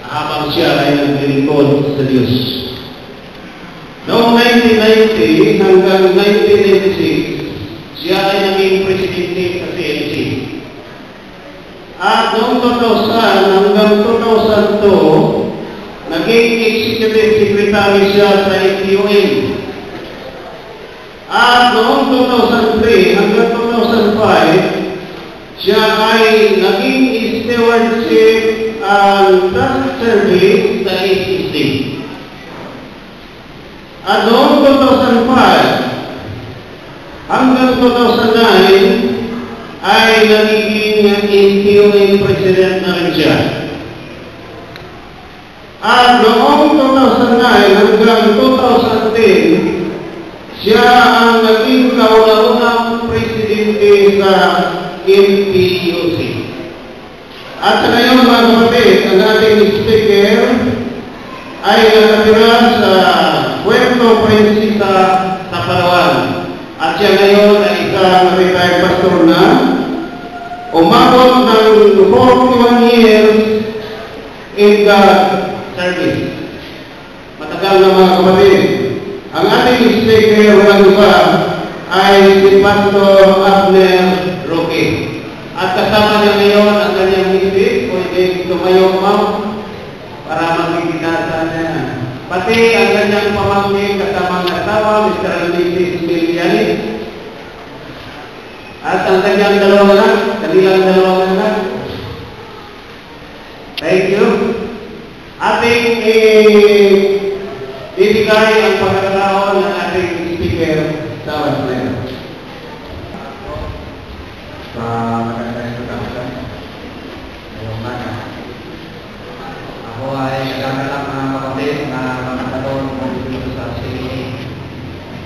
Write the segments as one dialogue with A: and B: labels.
A: habang siya ay naglilingkod sa Diyos. Noong 1990 hanggang 1996, siya ay naging presidente sa CNC. At noong 2000 hanggang 2002, naging executive secretary siya sa ATOM. At noong 2003 hanggang 2005, siya ay naging stewardship and trust service sa ACC. At noong 2005 hanggang 2009 ay nagiging ATOM president na rin siya. At noong 2009 hanggang 2010, siya ang naging kauna-unang presidente sa NPUC. At sa ngayon mga kapatid, ang ating speaker ay nakatira sa Puerto Princesa, sa Palawan. At siya ngayon ay isang retired pastor na umabot ng 41 years in God service. Matagal na mga kapatid. Ang ating speaker walang iba ay si Pastor Abner Roque. At kasama niya ngayon ang kanyang mistik, pwede tumayo ma'am para magkikita niya. Pati ang kanyang pamangkin kasama ng asawa, Mr. and Mrs. Miliani. At ang kanilang dalawang anak. Thank you. Ating ibigay ang pagkakataon ng ating speaker sa Wasler.
B: Sa magandang introduction, ngayong umaga. Ako ay nagagalak mga kapatid na magkakaroon dito sa CNA.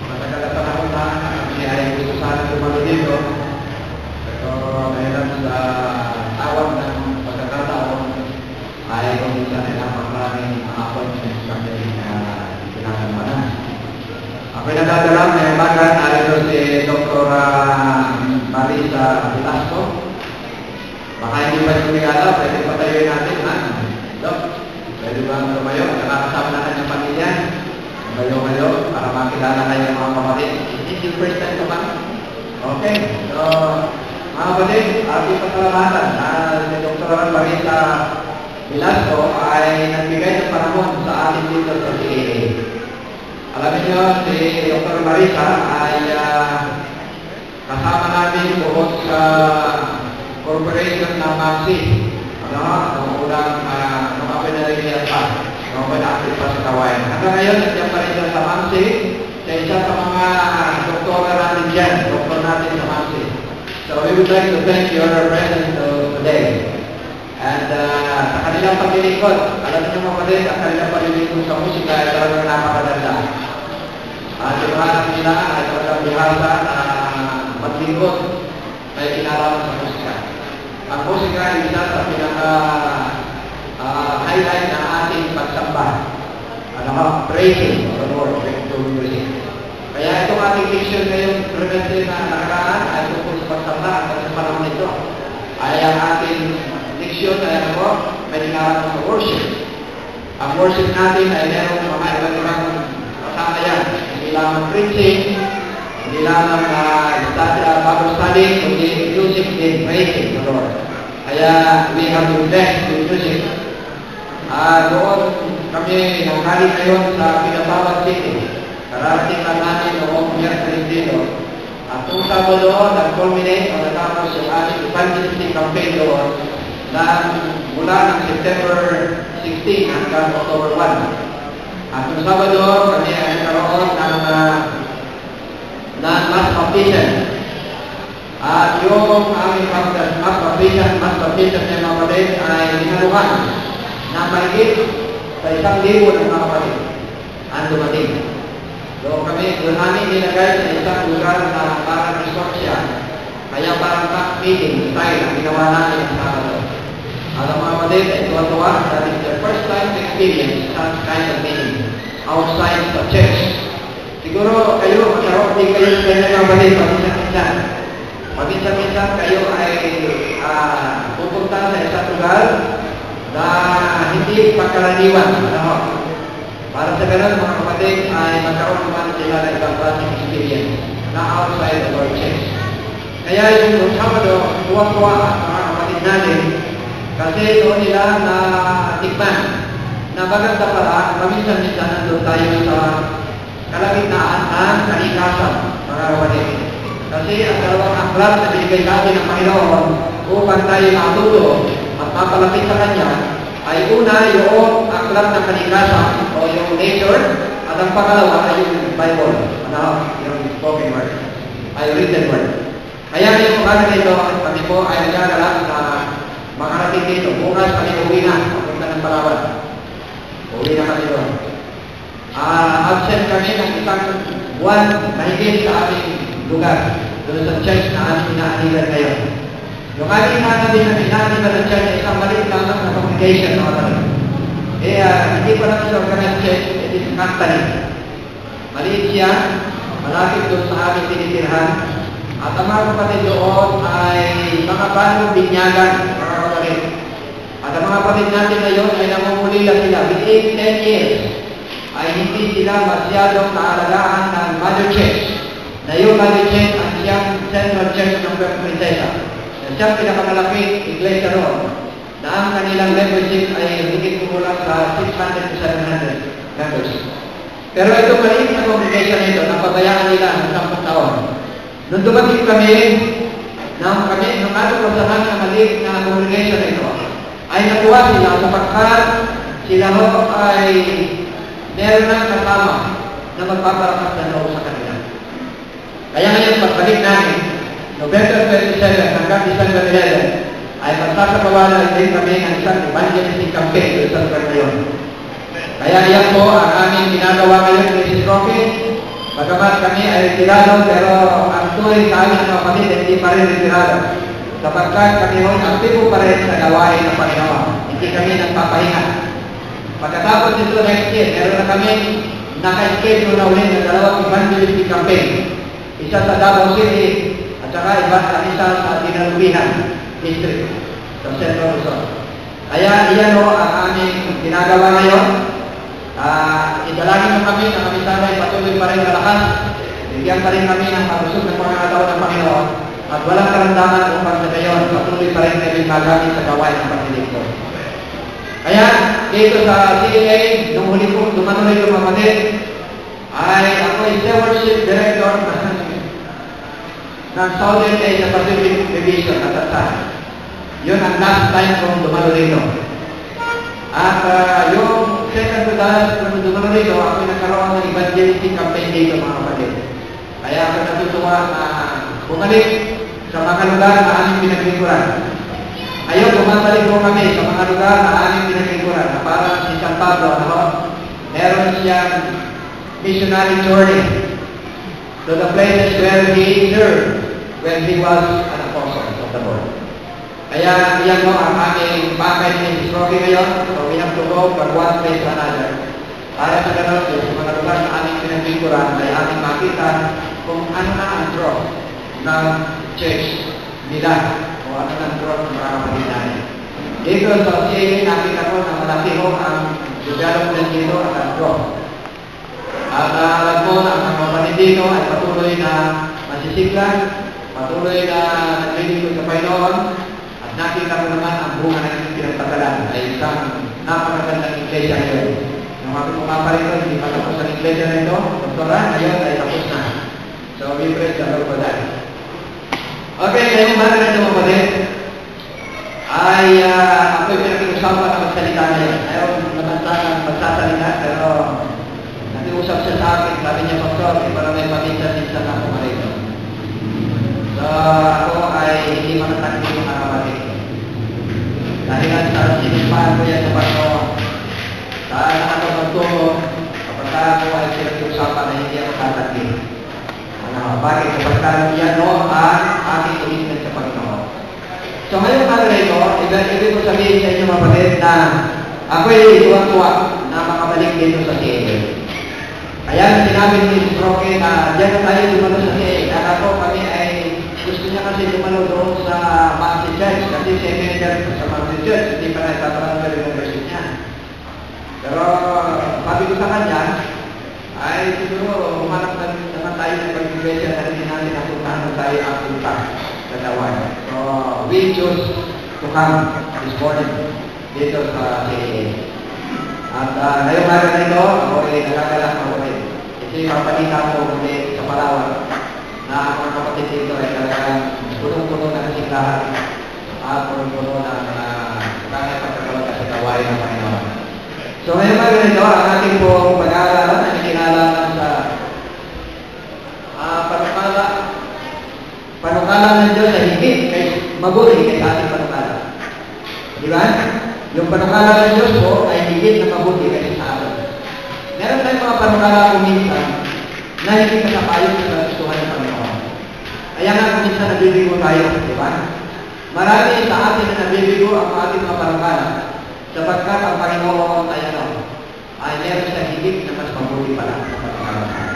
B: Matagal na panahon na kami ay gusto sana tumalo dito. Pero dahil sa tawag ng pagkakataon ay kung minsan ay napakaraming mga appointments kami na pinagamanan. Ako'y nagdadala ngayong umaga, narito si Dr. Marisa Velasco. Baka hindi pa yung nagala, pwede patayuin natin, ha? Dok, pwede ba tumayo? Nakakasama na kanyang pamilya. Tumayo-mayo, para makilala kayo mga kapatid. Is your first time to come? Okay, so, mga kapatid, ating pasalamatan na si Dr. Marisa Velasco ay nagbigay ng panahon sa ating dito sa CAA. Alam niyo, si Dr. Marisa ay kasama namin buhos sa corporation ng MAMSI. Ang unang pinalilihan pa. Ang pinakit pa sa kawain. Hanggang ngayon, nandiyan pa rin siya sa MAMSI. Sa isa sa mga doktora natin dyan, doktor natin sa MAMSI. So we would like to thank your presence today. And sa kanilang paglilingkod, alam niyo mga kapatid, ang kanilang paglilingkod sa musika ay talagang napakaganda. At yung mga nila ay talagang bihasa na maglingkod ay kinalaman sa musika. Ang musika ay isa sa pinaka-highlight na ating pagsamba. Praising the Lord through music. Kaya itong ating diction ngayong trimestre na nakaraan ay tungkol sa pagsamba at sa panahon nito ay ang ating diction ay may kinalaman sa worship. Ang worship natin ay meron mga iba't-ibang kasama yan. Hindi lamang preaching, hindi lamang Bible study, kundi music din praising the Lord. Kaya we have to bless with music. Doon kami nanggaling ngayon sa Pinabawat City. Kararating lang natin noong Miyerkules dito. At kung Sabado, nag-culminate o natapos yung ating evangelistic campaign doon mula ng September 16 hanggang October 1. At kung Sabado, kami ay nagkaroon ng mass baptism. At yung aming mass baptism ng mga kapatid ay dinaluhan na mahigit sa 1,000 ng mga kapatid ang dumating. So kami, doon namin nilagay sa isang lugar na parang resort siya. Kaya parang camp meeting style ang ginawa namin sa Sabado. Alam mga kapatid, ay tuwa-tuwa, that is the first time to experience such kind of meeting outside the church. Siguro kayo, magkaroon din kayo sa kanya mga kapatid, paminsan-minsan. Paminsan-minsan kayo ay pupunta sa isang lugar na hindi pagkaraniwan. Para sa ganun, mga kapatid, ay magkaroon naman sila ng ibang klaseng experience na outside of our church. Kaya yung Sabado, tuwa-tuwa ang mga kapatid natin kasi doon nila na tikman na maganda pala, paminsan-minsan nandun tayo sa kalagitnaan ng kalikasan, mga kapatid. Kasi ang dalawang aklat na binigay natin ng Panginoon upang tayo matuto at mapalapit sa Kanya ay una yung aklat ng kalikasan o yung nature at ang pangalawa ay yung Bible, yung spoken word, ay written word. Kaya yung umaga nito, kami po ay nagagalak na makarating dito. Bukas kami uwi na, papunta ng Palawan. Uwi na kami doon. Absent kami ng isang buwan mahigit sa aming lugar, doon sa church na aming inaanilan ngayon. Yung aming inaanilan ng church ay isang maliit lamang na congregation. Hindi pa naman sa organized church, it is company. Maliit siya, malapit doon sa aming tinitirhan. At ang mga kapatid doon ay mga bagong binyagan, mga kapatid. At ang mga kapatid natin ngayon ay namumulila sila. Within 10 years, ay hindi sila masyadong naalagaan ng Mother Church. Na yung Mother Church ang siyang Central Church ng Puerto Princesa. Na siyang pinakamalapit iglesia roon. Na ang kanilang membership ay higit kumulang sa 600 to 700 members. Pero ito maliit na congregation ito, napabayaan nila ng 10 taon. Nung dumating kami, nung ato ko sa mga maliit na congregation ito, ay natuwa sila sapagkat sila ho ay meron ng kasama na magpaparakas ng loob sa kanila. Kaya ngayon, pagbalik namin, November 27 hanggang December 11, ay magsasagawa din kami ng isang evangelistic campaign sa lugar na yun. Kaya yan po ang aming ginagawa ngayon, Mrs. Rocky. Bagamat kami ay retirado, pero ang tuloy sa aming mga kapatid hindi pa rin retirado. Sapagkat kami ho'y aktibo pa rin sa gawain ng Panginoon. Hindi kami nagpapahinga. Pagkatapos nito next year, meron na kami naka-schedule na ulit ng 2 evangelistic campaign. Isa sa Davao City at saka isa sa Dinalubihan District sa Central Luzon. Kaya iyan ho ang aming ginagawa ngayon. Idalangin na kami na kami sana ay patuloy pa rin na lakas. Bigyan pa rin kami ng pagusog ng pangangalaw ng Panginoon at walang karamdaman upang sa gayon patuloy pa rin kami magamit sa gawain ng pagdiligto. Kaya dito sa CLA, nung huli ko dumatuloy yung kapatid, ay ako ay stewardship director ng Southern Asia Pacific Division at that time. Yun ang last time kong dumalo rito. At yung second to last kong dumalo rito, ako nagkaroon ng evangelistic campaign dito, mga kapatid. Kaya ako natutuwa na bumalik sa mga lugar na aming pinaglingkuran. Ngayon, bumabalik po kami sa mga lugar na aming pinaglingkuran na parang si San Pablo, meron siyang missionary journey to the places where he served when he was an apostle of the Lord. Kaya iyan mo ang aming pakay ni Rocky ngayon. So we have to go from one place to another. Para sa ganun, sa mga lugar na aming pinaglingkuran ay aming makita kung ano na ang draw ng church nila o ano na ang draw ng mga kapatid natin. Dito sa CAA, nakita ko na malaki ho ang development dito at ang draw. At alam ko na ang mga kapatid dito ay patuloy na masisiglan, patuloy na naglilingkod sa Panginoon. Nakita ko naman ang bunga ng pinagpagalan ay isang napakagandang iglesia ngayon. Yung mga pumaparito, hindi pa tapos ang iglesia na ito, doktoran, ngayon ay tapos na. So, we praise the Lord for that. Okay, ngayong umaga na ito, mga kapatid, ay ako'y pinag-iusapan na magsalita ngayon. Ayaw naman sana magsasalita, pero nakiusap siya sa akin, sabi niya, Pastor, para may paminsan-minsan ako marito. So, ako ay hindi manatakli mga kapatid. Dahil sa sinimpaan ko yan sa Panginoon, saan ako magturo, kapag ako ay pinag-usapan na hindi ako tatakli. Bakit? Kapag yan no, ang aking commitment sa Panginoon. So, ngayon mga ito, ibig ko sabihin sa inyo mga kapatid na ako ay tuwa-tuwa na makabalik dito sa CAA. Kaya sinabi ni Mrs. Roque na diyan na tayo dumalo sa CAA. Ako kami ay gusto niya kasi dumalo doon sa Mountain Church kasi seminary sa Mountain Church, hindi pa nagtatransfer yung membership niya. naman yan, ay siguro humanap naman tayo ng pag-iglesia na hindi natin napuntahan na tayo ang punta sa Tawan. So, we choose to come this morning dito sa CAA. At ngayong araw na ito, ako ay nagagalak mabuti. Kasi papalitan ko muli sa Palawan na ang mga kapatid dito ay talagang punong-puno na kasiglahan at punong-puno na kaya pagkakaroon sa gawain ng Panginoon. So ngayong araw na ito, ang ating pong pag-aaralan ay kinalaman sa panukala ng Diyos ay higit kay mabuti kay ating panukala. Di ba? Yung panukala ng Diyos po ay higit na mabuti kaysa sa atin. Meron tayong mga panukala kuminsan na hindi kasapayon sa gustuhan ng Panginoon. Kaya nga kuminsan nabibigo tayo, di ba? Marami sa atin na nabibigo ang ating mga panukala sapagkat ang Panginoon ay meron sa higit na mas mabuti pala sa panukala sa atin.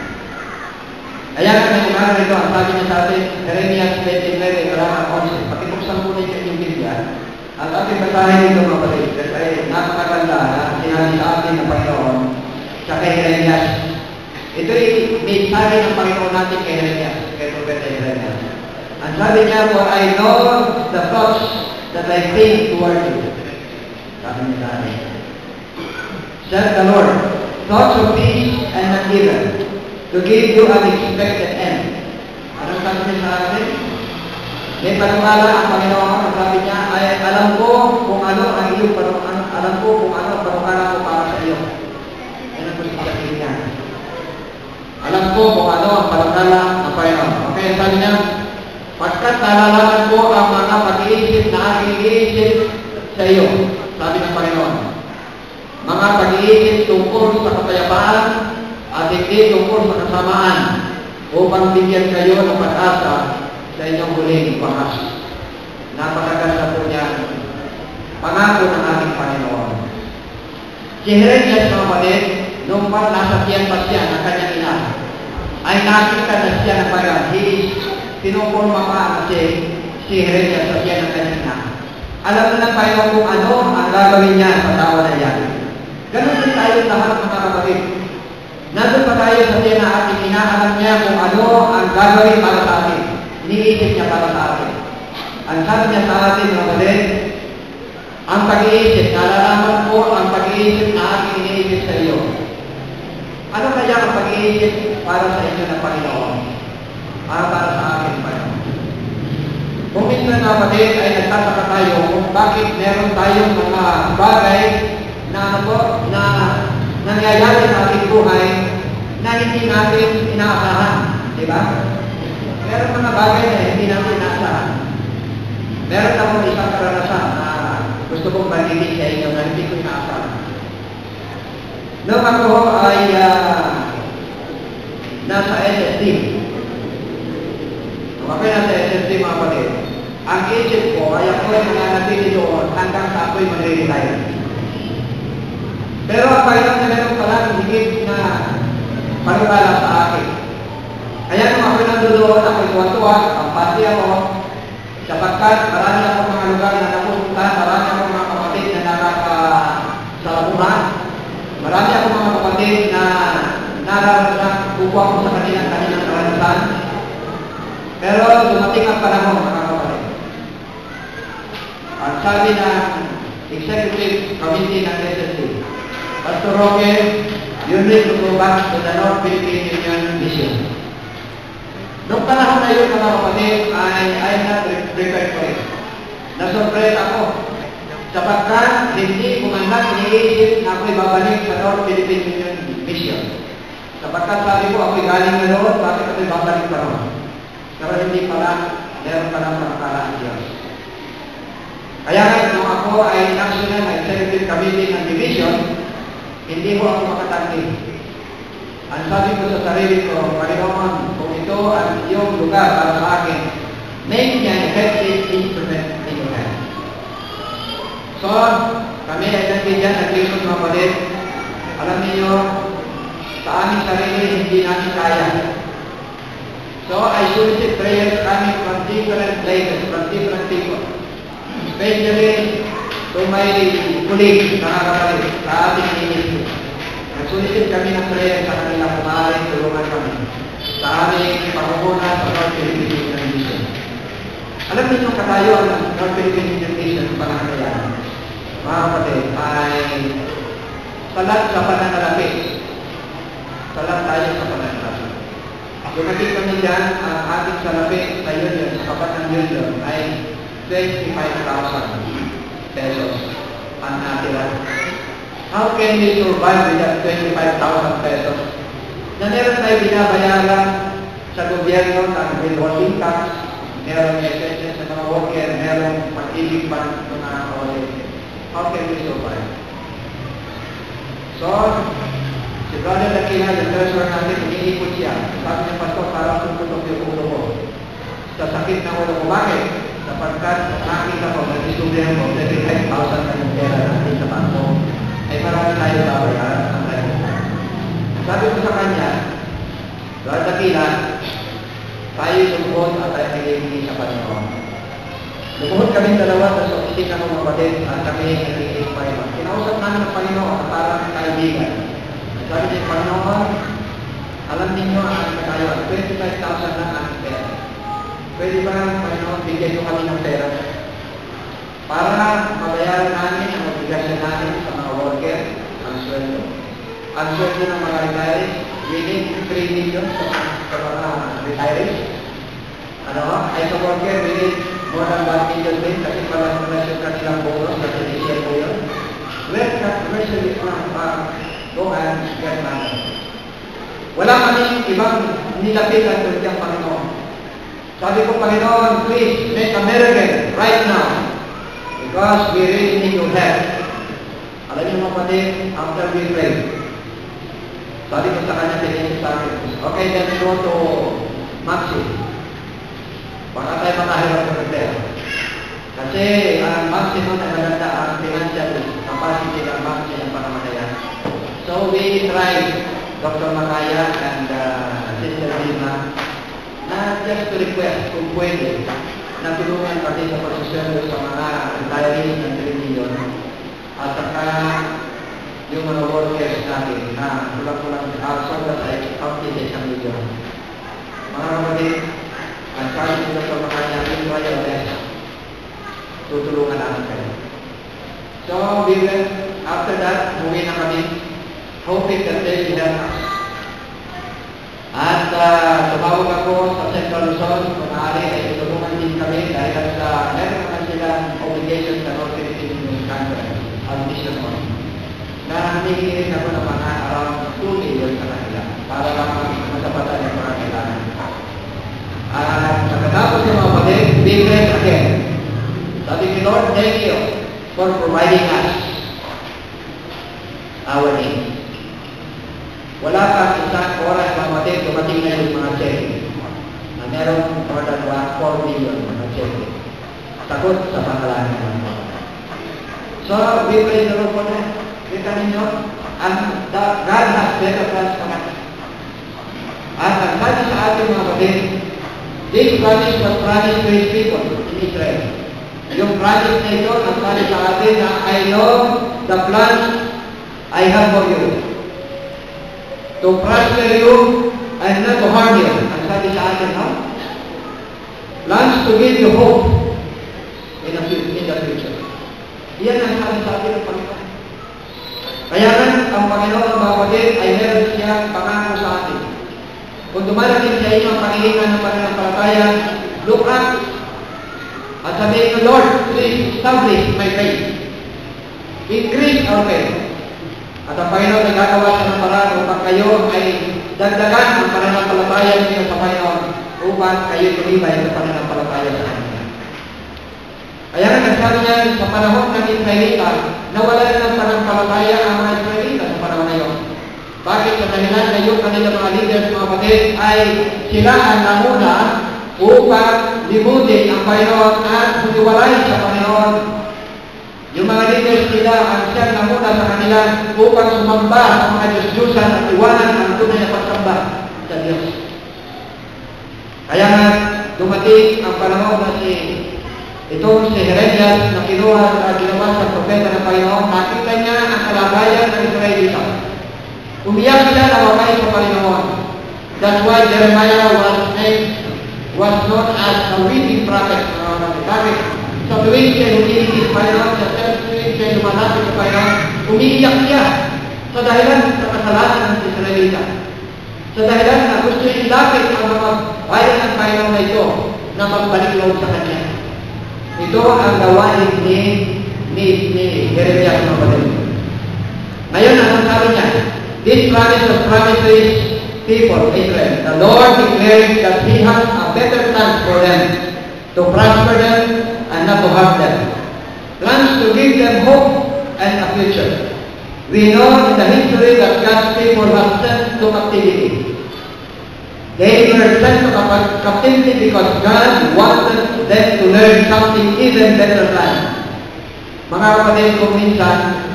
B: Kaya nga ngayong araw ito, ang sabi niya sa atin, Jeremias 29:11, pakibuksan po niyo yung Biblia. At ating basahin ito mga kapatid, kasi napakaganda na sinabi sa atin ng Panginoon sa kay Jeremias. Ito'y mensahe ng Panginoon natin kay Jeremias, kay Propeta Jeremias. Ang sabi niya, for I know the thoughts that I think toward you. Sabi niya sa atin. Said the Lord, thoughts of peace and not evil, to give you an expected end. Anong sabi niya sa atin? May panukala ang Panginoon, ang sabi niya, ay alam ko kung ano ang iyong panukala, alam ko kung ano ang panukala ko para sa iyo. Yan ang gusto sabihin niya. Alam ko kung ano ang panukala ng Panginoon. Okay, sabi niya, pagkat nalalaman ko ang mga pag-iisip na aking iisip sa iyo, sabi ng Panginoon. Mga pag-iisip tungkol sa kapayapaan at hindi tungkol sa kasamaan upang bigyan kayo ng pag-asa sa inyong huling wakas. Napakaganda po niya. Pangako ng ating Panginoon. Si Jeremias mga kapatid, nung nasa tiyan pa siya ng kanyang ina, ay nakita na siya ng parang pinuporma pa kasi si Jeremias sa tiyan ng kanyang ina. Alam na ng Panginoon kung ano ang gagawin niya sa tawa na yan. Ganun din tayo lahat mga kapatid. Nandun pa tayo sa tiyan na ating ina, alam niya kung ano ang gagawin para sa atin. Iniisip niya para sa atin. Ang sabi niya sa atin, mga kapatid, ang pag-iisip, nalalaman ko ang pag-iisip na aking iniisip sa iyo. Ano kaya ang pag-iisip para sa inyo ng Panginoon? Para sa akin, Panginoon. Kung minsan, mga kapatid, ay nagtataka tayo kung bakit meron tayong mga bagay na nangyayari sa ating buhay na hindi natin inaasahan. Di ba? Meron mga bagay na hindi natin inaasahan. Meron akong isang karanasan na gusto kong magiging sa inyo na hindi ko inaasahan. Noong ako ay nasa SSD. Noong ako nasa SSD mga kapatid, ang isip ko ay ako ay nananatili doon hanggang sa ako'y mag-retire. Pero ang Panginoon na meron pala higit na panukala sa akin. Kaya nung ako'y nandoon, ako'y tuwa-tuwa, pampati ako, sapagkat marami akong mga lugar na napunta, marami akong mga kapatid na nakakasalamuhan, marami akong mga kapatid na nararasan, kukuha ko sa kanilang karanasan. Pero dumating ang panahon, mga kapatid. Ang sabi ng Executive Committee ng SSC, Pastor Roque, you need to go back to the North Philippine Union Mission. Noong panahon na yun, mga kapatid, I'm not prepared for it. Nasurprise ako. Sapagkat hindi ko man iniisip na ako'y babalik sa North Philippine Union Mission. Sapagkat sabi ko, ako'y galing na doon, bakit ako'y babalik pa ron? Pero hindi pala, meron pa lang panakala ang Diyos. Kaya nga, nung ako ay national na Executive Committee ng Division, hindi ko ako makatanggi. Ang sabi ko sa sarili ko, Panginoon, kung ito ang iyong lugar para sa akin, make me an effective instrument in your hand. So, kami ay nagbigan, nag-lingkod mga kapatid. Alam niyo, sa aming sarili, hindi namin kaya. So, I solicit prayers coming from different places, from different people. Especially to my colleagues, mga kapatid, sa ating ministry. Nag-solicit kami ng prayer sa kanila kung maaaring tulungan kami sa aming pangunguna sa North Philippine Indian Mission. Alam niyo katayuan ng North Philippine Indian Mission sa panahon na yan, mga kapatid, ay salat sa pananalapit. Salat tayo sa pananalapit. Dumating kami dyan, ang ating salapit sa union, sa kapat ng union, ay 25,000 pesos ang natira. How can we survive with that 25,000 pesos? Na meron tayo binabayaran sa gobyerno ng withholding tax, meron SSS sa mga worker, meron pag-ibig pa ng mga kawalit. How can we survive? So, si Brother Lakina, yung treasurer natin, umiikot siya. Sabi niya, Pastor, parang tumutok yung ulo ko. Sa sakit ng ulo ko, bakit? Sapagkat nakita ko, nag-discover ko, 35,000 na yung pera natin sa bangko. Ay marami tayo babayaran ang tayo. Sabi ko sa kanya, Brother Lakina, tayo lumuhod at tayo nagiging sa Panginoon. Lumuhod kami dalawa sa opisina ng mga kapatid at kami nagiging Panginoon. Kinausap namin ng Panginoon at parang kaibigan. Sabi niya, Panginoon, alam ninyo ang aming katayuan, 25,000 lang ang pera. Pwede ba, Panginoon, bigyan nyo kami ng pera para mabayaran namin ang obligasyon namin sa mga worker, ang sweldo. Ang sweldo ng mga retirees, we need 3 million sa mga retirees. Ay sa worker, we need more than 1 million din kasi palas yung kanilang bonus na sinishare ko yun. Where should we go and get money? Wala kami ibang nilapitan doon diyang Panginoon. Sabi ko, Panginoon, please make a miracle right now because we really need your help. Alam niyo mga kapatid, after we pray, sabi ko sa kanya, tingin sa akin, okay, let's go to Maxi. Baka tayo makahirap sa pagdera. Kasi ang maximum na maganda ang financial capacity ng Maxi ng panamatayan. So we tried, Dr. Makaya and Sister Vilma, na just to request kung pwede na tulungan pati sa pagsusunod sa mga retirees ng 3 million at saka yung mga workers natin na kulang-kulang sobra sa outfit sa 1 million. Mga kapatid, ang sabi ng Dr. Makaya, we try our best. Tutulungan namin kayo. So we went, after that, umuwi na kami, hoping that they will help us. At tumawag ako sa Central Luzon, kung maaari ay tulungan din kami dahil sa meron naman silang obligation sa North Philippine Conference, ang mission mo. Na hinihingi ako ng mga around 2 million sa kanila para lang masapatan yung mga kailangan. At pagkatapos ng mga kapatid, we bless again. Sabi ni Lord, thank you for providing us our needs. Wala pa isang oras mga kapatid, dumating na yung mga check na meron more than 4 million mga check. Takot sa pangalan ng mga kapatid. So, we praise the Lord for that. Kita ninyo, God has better plans for us. At ang sabi sa ating mga kapatid, this promise was promised to His people in Israel. Yung promise na ito, ang sabi sa atin na I know the plans I have for you. To prosper you and not to harm you. Ang sabi sa atin, no? Plans to give you hope in the future. Iyan ang sabi sa atin ng Panginoon. Kaya nga, ang Panginoon, mga kapatid, ay meron siya pangako sa atin. Kung dumarating sa inyo ang panghihingan ng pananampalataya, look up at sabihin ng Lord, please establish my faith. Increase our faith. At ang Panginoon ay gagawa siya ng paraan upang kayo ay dagdagan ang pananampalataya ninyo sa Panginoon upang kayo tumibay sa pananampalataya sa Kanya. Kaya nga nagsabi niya sa panahon ng Israelita, nawala ng pananampalataya ang mga Israelita sa panahon na yun. Bakit? Sa dahilan na yung kanilang mga leaders, mga kapatid, ay sila ang namuna upang limutin ang Panginoon at humiwalay sa Panginoon. Yung mga leaders nila ang siyang namuna sa kanila upang sumamba sa mga Diyos-Diyosan at iwanan ang tunay na pagsamba sa Diyos. Kaya nga, dumating ang panahon na itong si Jeremias na kinuha at ginawa sa propeta ng Panginoon, nakita niya ang kalagayan ng Israelita. Umiyak sila na wamay sa Panginoon. That's why Jeremiah was known as a weeping prophet. Bakit? Sa tuwing siya humiligis sa Panginoon, sa tuwing siya lumalapit sa Panginoon, umiiyak siya sa dahilan sa kasalanan ng Israelita. Sa dahilan na gusto yung lapit ang mga bayan ng Panginoon na ito na magbalik loob sa Kanya. Ito ang gawain ni Jeremiah sa kapatid. Ngayon, ang sabi niya, this promise was promised to his people, Israel. The Lord declared that He has a better plan for them, to prosper them and not to harm them. Plans to give them hope and a future. We know in the history that God's people were sent to captivity. They were sent to captivity because God wanted them to learn something even better than. Mga kapatid, kung minsan,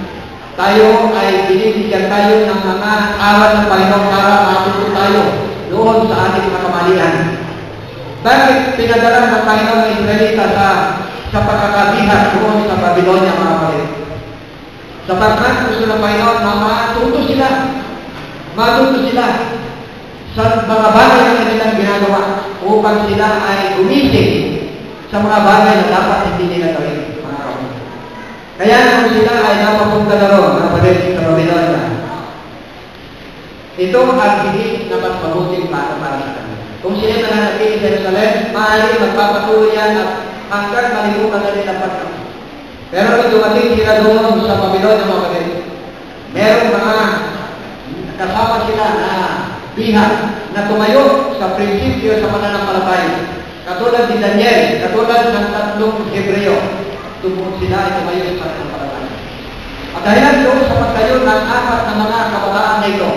B: tayo ay binibigyan tayo ng mga aral ng Panginoon para matuto tayo doon sa ating mga kamalian. Bakit pinadala ng Panginoon ng Israelita sa pagkakabihan doon sa Babylonia, mga kapatid? Sapagkat gusto ng Panginoon na matuto sila sa mga bagay na kanilang ginagawa upang sila ay gumising sa mga bagay na dapat hindi nila gawin. Kaya naman sila ay napapunta na ron, kapatid, sa Babylonia. Ito ang hindi na mas mabuting plano para sa kanila. Kung sila nananatili sa Jerusalem, maaaring magpapatuloy yan at hanggang malimutan na nila pagkakas. Pero kung dumating sila doon sa Babylonia, mga kapatid, merong mga kasama sila na bihan na tumayo sa prinsipyo sa pananampalataya. Katulad ni Daniel, katulad ng tatlong Hebreo, tungkol sila ay tumayo sa pananampalataya. At dahil doon sa pagtayo ng apat na mga kabataan na ito,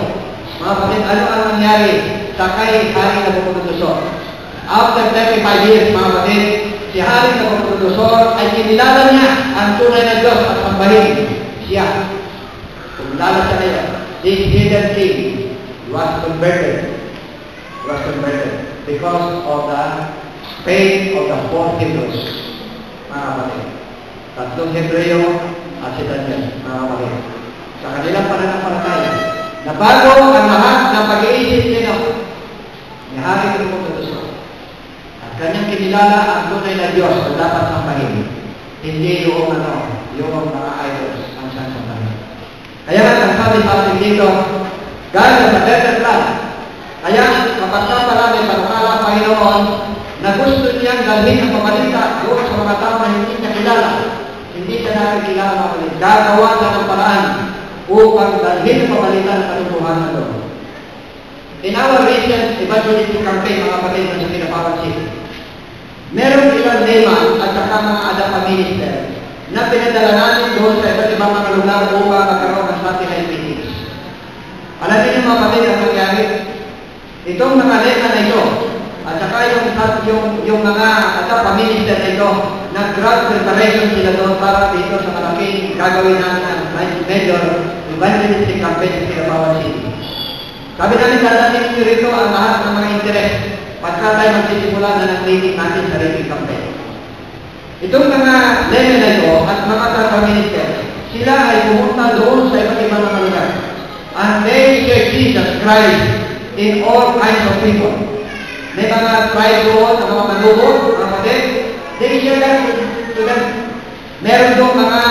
B: mga kapatid, ano ang nangyari sa kay Hari Nabucodonosor? After 35 years, mga kapatid, si Hari Nabucodonosor ay kinilala niya ang tunay na Diyos at sambahin siya. Kumilala siya ngayon. This hidden king was converted because of the faith of the four Hebrews, mga kapatid. Tatlong Hebreo at si Daniel, mga kapatid. Sa kanilang pananampalataya, nabago ang lahat ng pag-iisip nila ni Hari Nabucodonosor. At kanyang kinilala ang tunay na Diyos na dapat sambahin. Hindi yung mga idols ang siyang sambahin. Kaya ang sabi sa ating dito, God has a better plan. Kaya kapag pala may panukala ang Panginoon na gusto niyang dalhin ang pabalita doon sa mga tao na hindi niya kilala, hindi siya nakikilala mga pabalita. Gagawa siya ng paraan upang dalhin ang pabalita ng katotohanan doon. In our recent evangelistic campaign, mga kapatid na sa Pinapawan City, meron ilang layman at saka mga adapa minister na pinadala natin doon sa iba't ibang mga lugar upang magkaroon ng satellite meetings. Alam niyo mga kapatid ang nangyari? Itong mga layman na ito, at saka yung mga adapa minister na ito, nag-grand preparation sila doon para dito sa malaking gagawin namin ang major evangelistic campaign sa Pinapawan City. Sabi namin, dalatin niyo rito ang lahat ng mga interes pagka tayo magsisimula na ng meeting natin sa meeting campaign. Itong mga layman na ito at mga adapa minister, sila ay pumunta doon sa iba't ibang mga lugar. And they share Jesus Christ in all kinds of people. May mga tribe doon, ang mga manubod, mga kapatid, they share that to them. Meron doon mga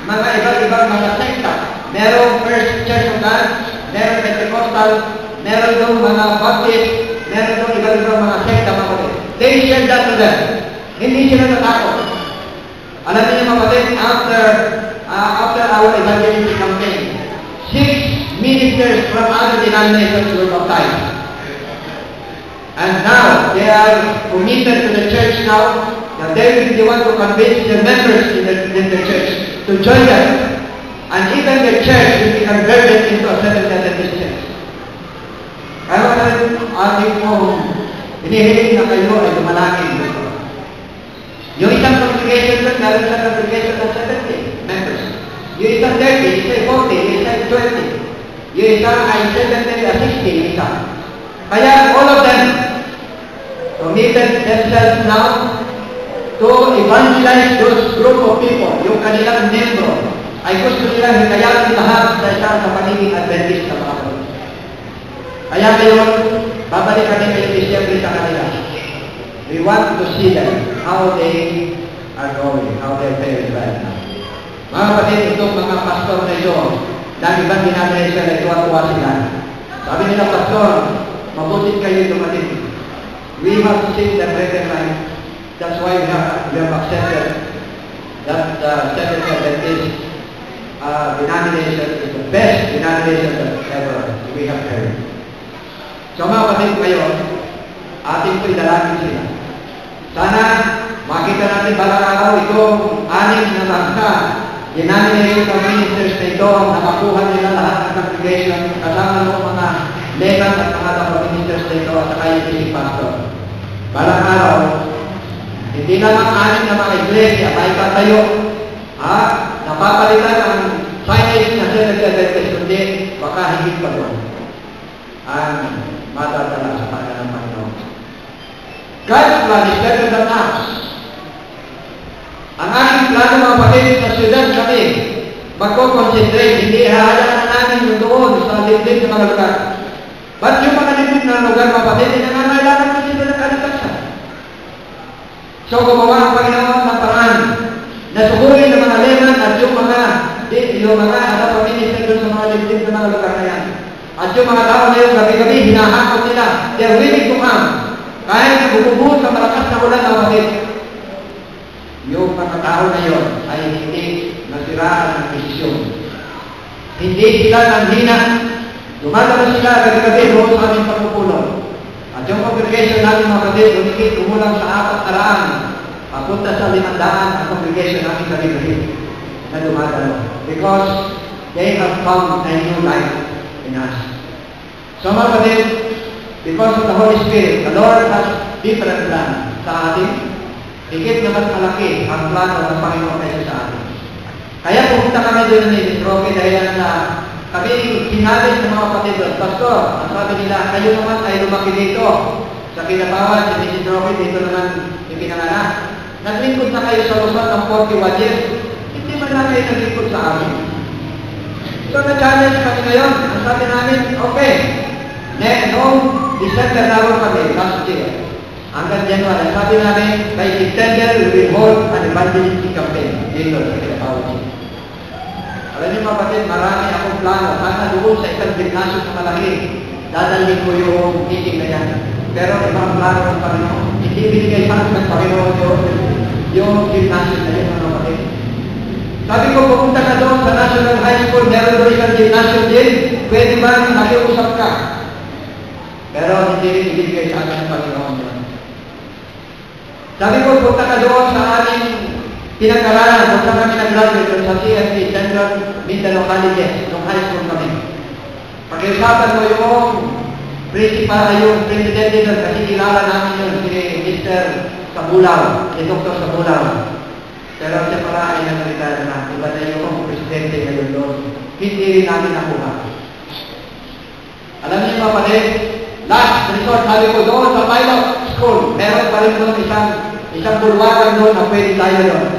B: iba't-ibang mga sekta. Merong First Church of God, merong Pentecostal, meron doon mga Baptist, meron doon iba't-ibang mga sekta, mga kapatid. They share that to them. Hindi sila natakot. Alam niyo mga kapatid, after our evangelistic campaign, 6 ministers from other denominations were baptized. And now, they are committed to the church now, that they will be the one to convince the members in the church to join them. And even the church will be converted into a Seventh-day Adventist church. Kaya ating po, hinihiling na kayo ay dumalangin dito. Yung isang congregation doon, meron isang congregation ng 70 members. Yung isang 30, isang 40, isang 20. Yung isang ay 70, 60, isa. Kaya all of them committed themselves now to evangelize those group of people. Yung kanilang membro ay gusto nila hikayatin lahat sa isang sa pagiging Adventist na mga kapatid. Kaya ngayon, babalikan ni kayo Disyembre sa kanila. We want to see them, how they are going, how they're faring right now. Mga kapatid, itong mga pastor na ito, dahil ibang denomination na tuwa-tuwa sila. Sabi nila, pastor, mabutit kayo dumating. We have seen them recognize. That's why we have accepted that Seventh-day Adventist denomination is the best denomination that ever we have heard. So mga kapatid ngayon, ating po idalangin sila. Sana makita natin balang araw itong 6 na bangka denominational ministers na ito, nakakuha nila lahat ng congregation, kasama ng mga leman at mga dapat ministers na ito at saka yung pastor. Balang araw, hindi lamang 6 na mga iglesia, may katayo, napapalitan ang signage na Seventh-day Adventist, kundi baka higit pa doon ang madadala sa kanya ng Panginoon. God's plan is better than us. Ang aking plano mga kapatid sa syudad kami, magko-concentrate, hindi hahayaan na namin yung doon sa liblib ng mga lugar. Ba't yung mga liblib na lugar mga kapatid, nangangailangan na sila ng kalikasan. So gumawa ang Panginoon ng paraan na sugurin ng mga leman at yung mga paminisan doon sa mga liblib ng mga lugar na yan. At yung mga tao na yun, gabi-gabi, hinahakot nila. They're willing to come. Kahit bububuhos sa malakas na ulan mga kapatid, yung mga tao na yun ay hindi nasiraan ng desisyon. Hindi sila nanghina. Dumadalo sila gabi-gabi doon sa aming pagpupulong. At yung congregation namin mga kapatid, umikit, umulang sa 400, papunta sa 500 ang congregation namin gabi-gabi na dumadalo. Because they have found a new life in us. So mga kapatid, because of the Holy Spirit, the Lord has different plan sa atin. Higit na mas malaki ang plano ng Panginoon kaysa sa atin. Kaya pumunta kami doon ni Mrs. Roque dahil na kami sinabi sa mga kapatid, Pastor, ang sabi nila, kayo naman ay lumaki dito. Sa kinatawan, si Mrs. Roque, dito naman yung pinanganak. Naglingkod na kayo sa Luzon ng 41 years. Hindi man lang kayo naglingkod sa amin. So na-challenge kami ngayon. Ang sabi namin, okay, noong December na kami, last year, hanggang January, sabi namin, by December, we will hold an evangelistic campaign dito sa Kinabawan. Alam niyo mga kapatid, marami akong plano. Sana doon sa isang gymnasium na malaki, dadalhin ko yung meeting na yan. Pero ibang plano ng Panginoon. Hindi binigay sa akin ng Panginoon yung gymnasium na yun, mga kapatid. Sabi ko, pumunta ka doon sa National High School, meron doon isang gymnasium din, pwede ba makiusap ka? Pero hindi rin ibigay sa akin ng Panginoon yun. Sabi ko, punta ka doon sa aming pinag-aralan, punta kami nag-graduate doon sa CFP, Central Mindanao College, nung high school kami. Pag-iusapan mo yung principal, yung presidente doon, kasi kilala namin yun, si Mr. Sabulaw, si Dr. Sabulaw. Pero siya pala ay nag-retire na, iba na yung presidente ngayon doon. Hindi rin namin nakuha. Alam niyo mga kapatid, last resort, sabi ko doon sa pilot school, meron pa rin doon isang bulwagan doon na pwede tayo doon.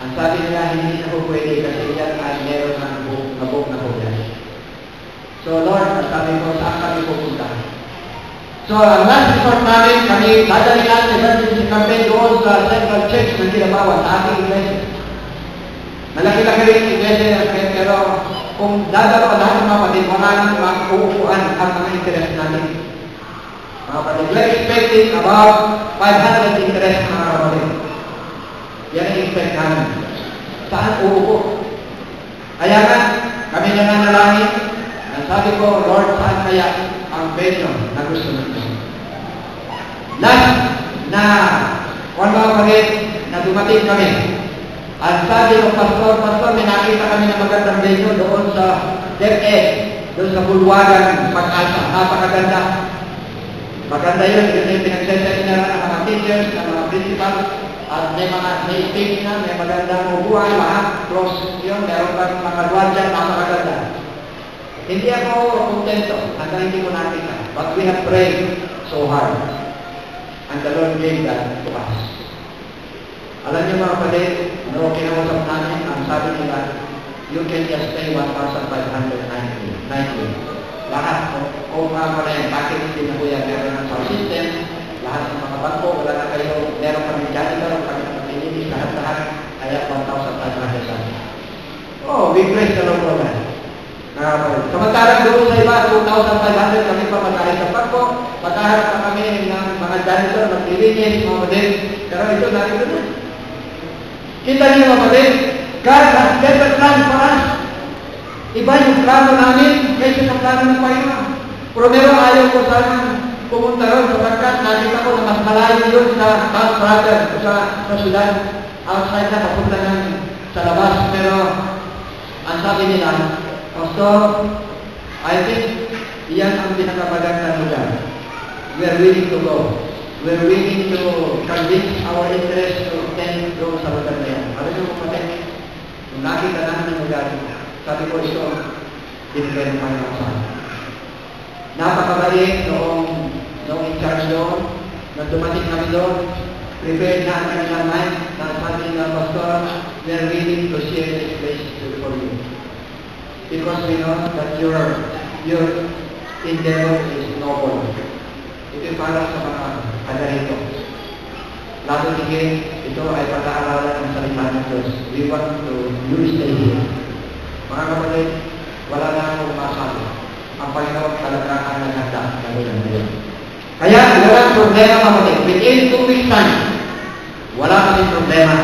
B: Ang sabi nila, hindi na po pwede kasi yan ay meron na nabok na po yan. So Lord, ang sabi ko, saan kami pupunta? So ang last resort namin, kami dadali natin emergency campaign doon sa Central Church ng Kinabawan, sa ating iglesia. Malaki-laki rin iglesia, pero kung dadalo ka lahat ng mga kapatid, wala nang uupuan ang mga interest natin. Mga kapatid, we're expecting about 500 interest mga kapatid. Yan ang expect namin. Saan uupo? Kaya nga, kami na nanalangin. Ang sabi ko, Lord, saan kaya ang venue na gusto nito? Last na, mga kapatid, na dumating kami. Ang sabi ng pastor, may nakita kami na magandang venue doon sa DepEd, doon sa Bulwagan, Pag-asa. Napakaganda. Maganda yun. Yun yung pinagseseminaran ng mga teachers, ng mga principals, at may speaking na, may magandang upuan, lahat, close yun, meron pa mga gwardiya, napakaganda. Hindi ako kontento hanggang hindi ko nakita. But we have prayed so hard. And the Lord gave that to us. Alam niyo mga kapatid, kinausap namin, ang sabi nila, you can just pay 1,590. Lahat, O mga yan, bakit hindi na po yan meron ng sound system, lahat ng mga bangko, wala na kayo, meron kami janitor, kami ng pinilis, lahat-lahat, kaya 1,500. Oh, we praise the Lord for that. Samantalang doon sa iba, 2,500 kami pa mag-alit sa bangko, magkaharap na kami ng mga janitor, maglilinis, mga model, pero ito narito na. Kita niyo mga model, God has better plan for us. Iba yung plano namin kaysa sa plano ng Panginoon. Pero meron ayaw ko sana pumunta ron sapagkat nakita ko na mas malayo yun sa bus brother o sa syudad. Outside na papunta ng sa labas. Pero ang sabi nila, Pastor, I think iyan ang pinakamagandang lugar. We are willing to go. We are willing to convince our interest to attend doon sa lugar na yan. Alam niyo kung bakit? Kung nakita namin ang lugar, sabi ko ito, binigay ng Panginoon sa akin. Napakabait noong in charge doon, nang dumating kami doon, prepared na ang kanilang mind, na sabi ng Pastor, we are willing to share this place for you. Because we know that your endeavor is noble. Ito yung para sa mga kadarito. Lalo higit, ito ay pag-aaralan ng salita ng Diyos. We want to you stay here. Mga kapatid, wala na akong masabi. Ang Panginoon talaga ang naghanda ng gawin ngayon. Kaya, walang problema mga kapatid. Within 2 weeks time, wala kaming problema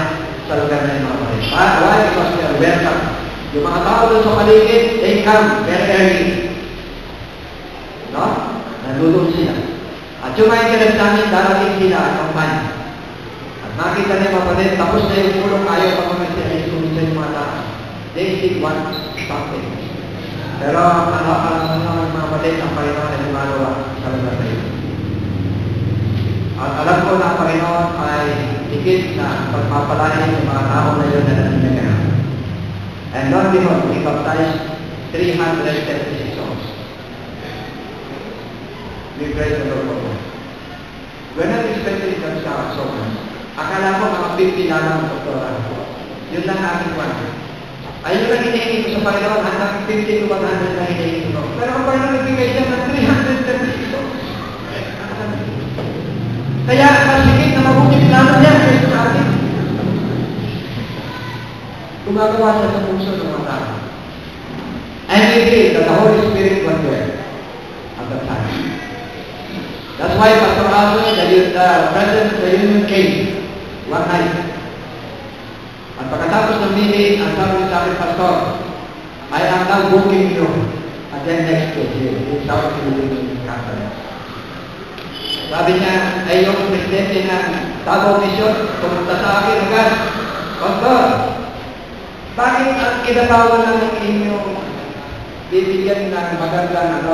B: sa lugar na yung mga kapatid. Why? Because we are welcome. Yung mga tao doon sa paligid, they come very early. No? Nandudong sila. At yung mga interest namin, darating sila at kampanya. At nakita niya mga kapatid, tapos na yung pulong ayaw pa mga sila yung sa mga tao. They still want something. Pero alam naman mga kapatid, ang Panginoon ay lumalawa sa lugar na ito. At alam ko na ang Panginoon ay higit na pagpapalain sa mga tao na yun na nangyayari. And not before, we baptized 336 souls. We praise the Lord for that. We're not expecting that so much. Akala ko mga 50 na lang ang doktoral. Yun lang aking kwan. Ayun lang hinihingi ko sa Panginoon, hanggang 50 to 100 na hinihingi ko. Pero ang Panginoon nagbigay siya ng 336 souls. Kaya masigit na mabuting plano niya kaysa sa atin. Gumagawa siya sa puso ng mga tao. And we believe that the Holy Spirit was there at that time. That's why Pastor Alvin, the President of the Union came one night. At pagkatapos ng meeting, ang sabi sa akin, Pastor, I am now booking you at then next week here in South Philippines Conference. Sabi niya, ay yung presidente ng Davao Mission, pumunta sa akin agad, Pastor, bakit ang kinatawag ng inyong bibigyan ng magandang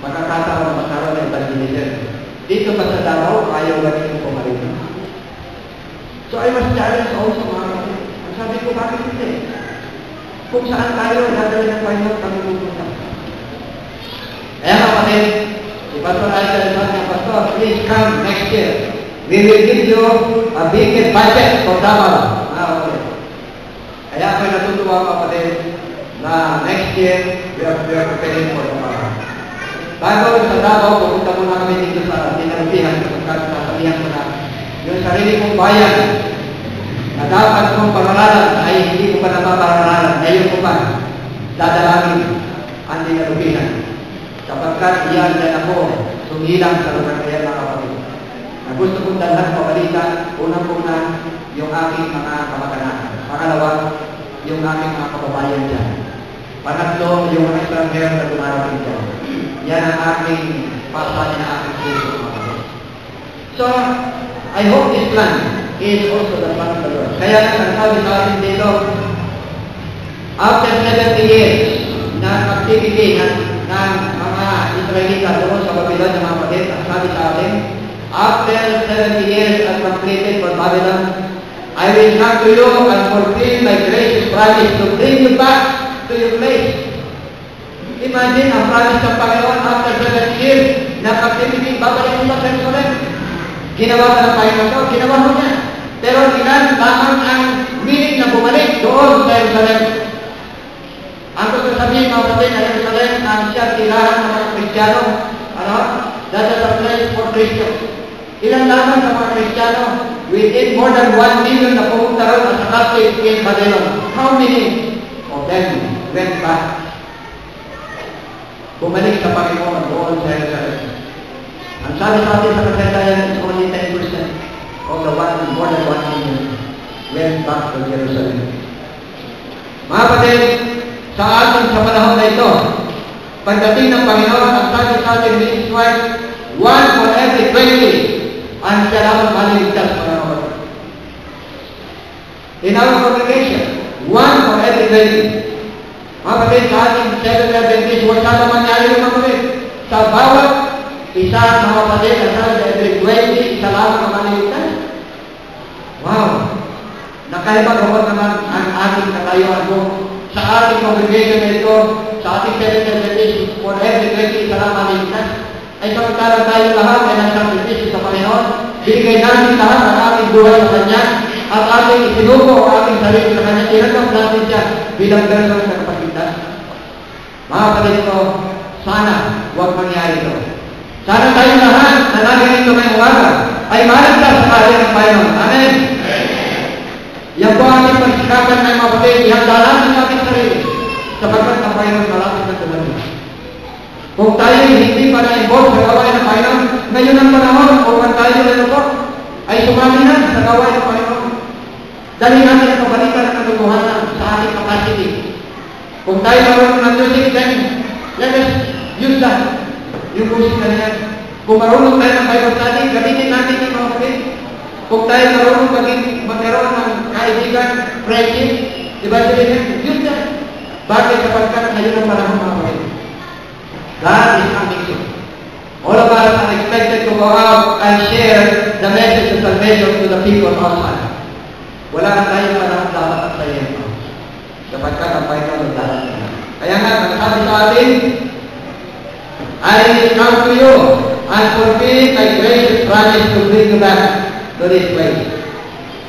B: magkakataon magkaroon ng evangelism? Dito pa sa Davao, ayaw ba niyo pumarin? So I was challenged also mga kapatid. Ang sabi ko, bakit hindi? Kung saan tayo, dadali ng Panginoon kami pupunta. Kaya kapatid, si Pastor Aisha sabi niya, Pastor, please come next year. We will give you a big budget for Davao. Kaya ako'y natutuwa kapatid na next year we are preparing for Davao. Bago sa Davao, pupunta muna kami dito sa Dinalupihan sapagkat nasabihan ko na yung sarili kong bayan na dapat kong pangaralan ay hindi ko pa napapangaralan. Ngayon ko pa dadalangin ang Dinalupihan sapagkat iyan din ako sumilang sa lugar kaya mga kapatid. Na gusto kong dalhan pabalita, unang-una yung aking mga kamag-anak. Pangalawa, yung aking mga kababayan dyan. Pangatlo, yung mga extranjero na dumarating dyan. Yan ang aking pasanin na aking puso. So, I hope this plan is also the plan of the Lord. Kaya nagsasabi sa atin dito, after 70 years na activity ng mga Israelita doon sa Babylon ng mga kapatid, ang sabi sa atin, after 70 years as completed for Babylon, I will come to you and fulfill my gracious promise to bring you back to your place. Imagine ang promise ng Panginoon after 7 years na captivity, babalik mo sa Jerusalem. Ginawa ka ng Panginoon, ginawa mo niya. Pero ilan lamang ang willing na bumalik doon sa Jerusalem. Ang gusto sabihin mga kapatid na Jerusalem Jerusalem ang siya tirahan ng mga Kristiyano. Ano? That is a place for Christians. Ilan lamang sa mga Kristiyano? Within more than 1 million na pumunta ron as a captive in Babylon. How many of them went back? Bumalik sa Panginoon doon sa Jerusalem. Ang sabi sa atin sa kasaysayan is only 10% of the more than 1 million went back to Jerusalem. Mga kapatid, sa atin sa panahon na ito, pagdating ng Panginoon, ang sabi sa atin ni Israel, 1 for every 20 ang siya lamang maliligtas, mga kapatid. In our congregation, 1 for every 20. Mga kapatid, sa ating Seventh-day Adventist, wala na mangyari yung mga kapatid. Sa bawat isa, mga kapatid, sa every 20, isa lamang ang maliligtas. Wow! Nakaiba kapag naman ang ating katayuan mo sa ating congregation na ito, sa ating Seventh-day Adventist, for every 20, isa lamang maliligtas. Ay samantalang tayo lahat ay nagsakripisyo sa Panginoon, binigay natin lahat ang ating buhay sa Kanya, at ating isinuko ang ating sarili sa Kanya, tinanggap natin siya bilang person sa kapagligtas. Mga kapatid ko, sana huwag mangyari ito. Sana tayo lahat na naginito ngayong umaga ay maligtas sa kanya ng Panginoon. Amen? Yan po ating pagsikapan ng mga kapatid, ihanda natin ang ating sarili sapagkat ang Panginoon malapit na tumating. Kung tayo hindi pa na-involve sa gawain ng Panginoon, ngayon ang panahon kung tayo ay sumali na sa gawain ng Panginoon. Dali natin ang kabalitan ng katotohanan sa ating capacity. Kung tayo marunong ng music, then let us use that. Yung music na yan. Kung marunong tayo ng Bible study, gamitin natin yung mga kapit. Kung tayo marunong magkaroon ng kaibigan, friendship, evangelism, use that. Bakit? Sapagkat ngayon ang panahon mga kapit. God is amazing. All of us are expected to go out and share the message of salvation to the people outside. Wala na tayong panahon dapat at sa iyo. Sapagkat ang Panginoon ang dapat na. Kaya nga, sabi sa atin, I will come to you and fulfill my gracious promise to bring you back to this place.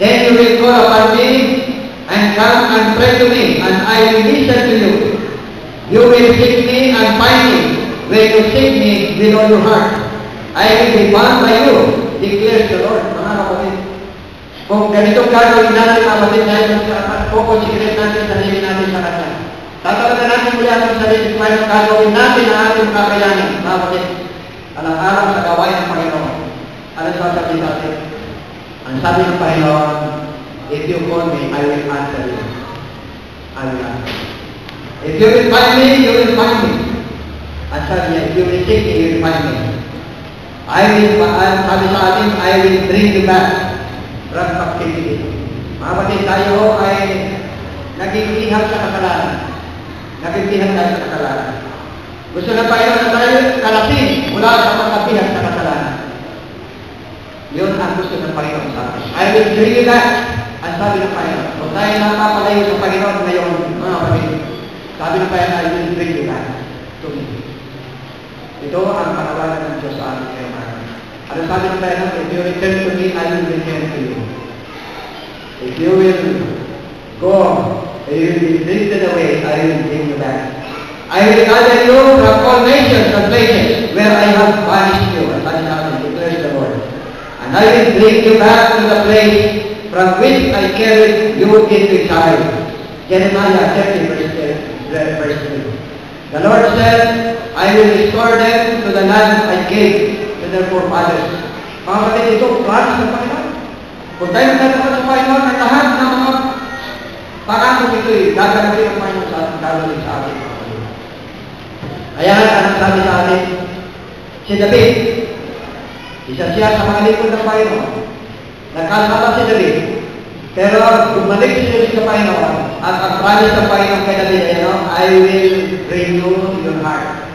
B: Then you will call upon me and come and pray to me, and I will listen to you. You will seek me and find me when you seek me with all your heart. I will be found by you, declares the Lord. Mga kapatid, kung ganitong gagawin natin, mga kapatid, dahil kukonsigrate natin sarili natin sa Kanya. Tatalaga natin muli ang sarili sa gagawin natin ang ating kakayanin, mga kapatid. Alang-alang sa gawain ng Panginoon. Ano sasabihin natin? Ang sabi ng Panginoon, if you call me, I will answer you. I will answer you. If you will find me, you will find me. At sabi niya, if you will seek me, you will find me. Sabi sa atin, I will bring you back from captivity. Mga kapatid, tayo ay nagigihag sa kasalanan. Nagigihag tayo sa kasalanan. Gusto na Panginoon na tayo kalasin mula sa pagkabihag sa kasalanan. Yun ang gusto ng Panginoon sa atin. I will bring you back. Ang sabi ng Panginoon. Kung tayo napapalayo sa Panginoon ngayon, mga kapatid, sabi ng Panginoon, I will bring you back to me. Ito ang panawagan ng Diyos sa atin ngayon. Ano sabi ng Panginoon? If you return to me, I will return to you. If you will go, if you will be drifted away, I will bring you back. I will gather you from all nations and places where I have banished you. As sabi sa atin, declares the Lord. And I will bring you back to the place from which I carried you into exile. Jeremiah 30, verse 3. The Lord said, I will restore them to the land I gave to their forefathers. Mga kapatid, ito, promise ng Panginoon. Kung tayo nagtatapos sa Panginoon, ang lahat ng mga pangako ito'y gagawin ng Panginoon sa ating gagawin sa ating. Kaya ang sabi sa atin, si David, isa siya sa mga lingkod ng Panginoon. Nagkasama si David. Pero bumalik siya sa Panginoon at ang promise ng Panginoon kay David ay, I will renew your heart.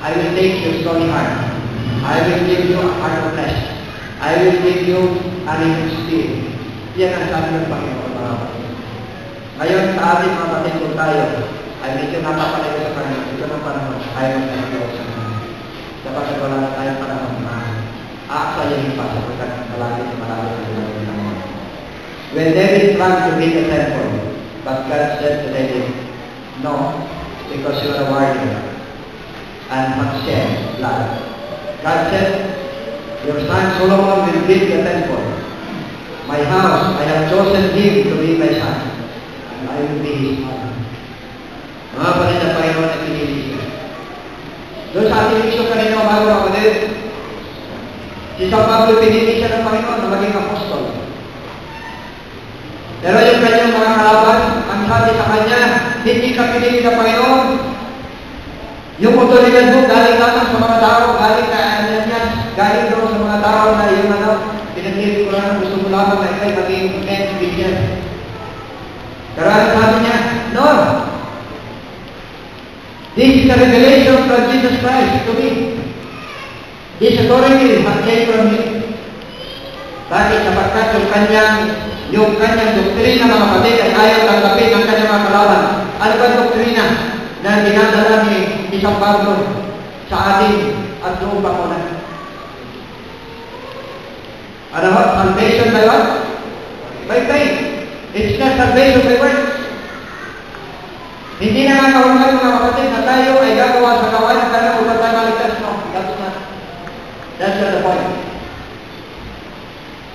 B: I will take your stony heart. I will give you a heart of flesh. I will give you a renewed spirit. Yan ang sabi ng Panginoon, mga kapatid. Ngayon sa ating mga kapatid tayo, ay medyo napapalayo sa Panginoon. Ito ng panahon, ayaw na tayo sa Panginoon. Dapat wala na tayong panahon na aaksayahin pa sa pagkat malapit na malapit na sila ng Panginoon. When David planned to build a temple, but God said to David, no, because you are a warrior. and must shed blood. God said, your son Solomon will build the temple. My house, I have chosen him to be my son, and I will be his father. Mga kapatid na Panginoon na pinili siya. Doon sa ating mission kanina, mga kapatid, si San Pablo pinili siya ng Panginoon na maging apostol. Pero yung kanyang mga kalaban, ang sabi sa kanya, hindi ka pinili ng Panginoon. Yung otoridad mo, galing lamang sa mga tao, galing galing daw sa mga tao na yung pinagdiri ko lang, gusto mo lamang na ikay maging end Christian. Pero ano sabi niya? No! This is a revelation from Jesus Christ to me. This authority came from me. Bakit? Sapagkat yung kanyang doktrina, mga kapatid, ay ayaw tanggapin ng kanyang mga kalaban. Ano ba doktrina na dinadala ni San Pablo sa atin at noong bakunan? Ano ba? Salvation by what? By faith. It's not salvation by works. Hindi na kakawaghan, mga kapatid, na tayo ay gagawa sa kawan para upang tayo maligtas. No, that's not. That's not the point.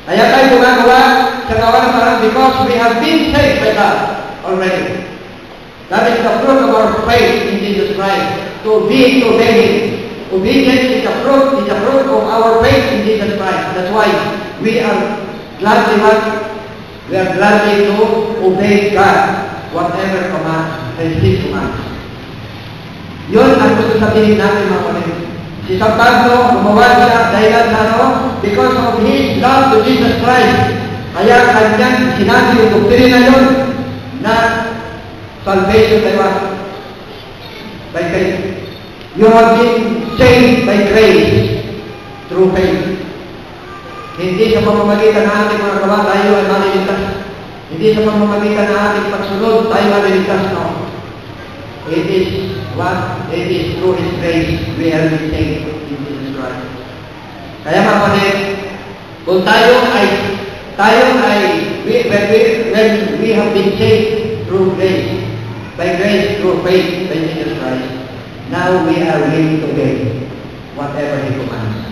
B: Kaya tayo gumagawa sa kawan parang because we have been saved by God already. That is the fruit of our faith in Jesus Christ. To obey Him. Obedience is the fruit of our faith in Jesus Christ. That's why we are gladly to obey God, whatever command, His commands. Yun ang gusto sabihin natin, mga kapatid. Si San Pablo, gumawa siya dahilan na because of his love to Jesus Christ. Kaya kanyang sinabi yung doktrina yun na salvation by what? By faith. You have been saved by grace through faith. Hindi sa pamamagitan ng ating mga gawa tayo ay maliligtas. Hindi sa pamamagitan ng ating pagsunod tayo maliligtas. No. It is what? It is through His grace we have been saved in Jesus Christ. Kaya mga kapatid, kung when we have been saved through grace, by grace, through faith by Jesus Christ, now we are willing to obey whatever He commands.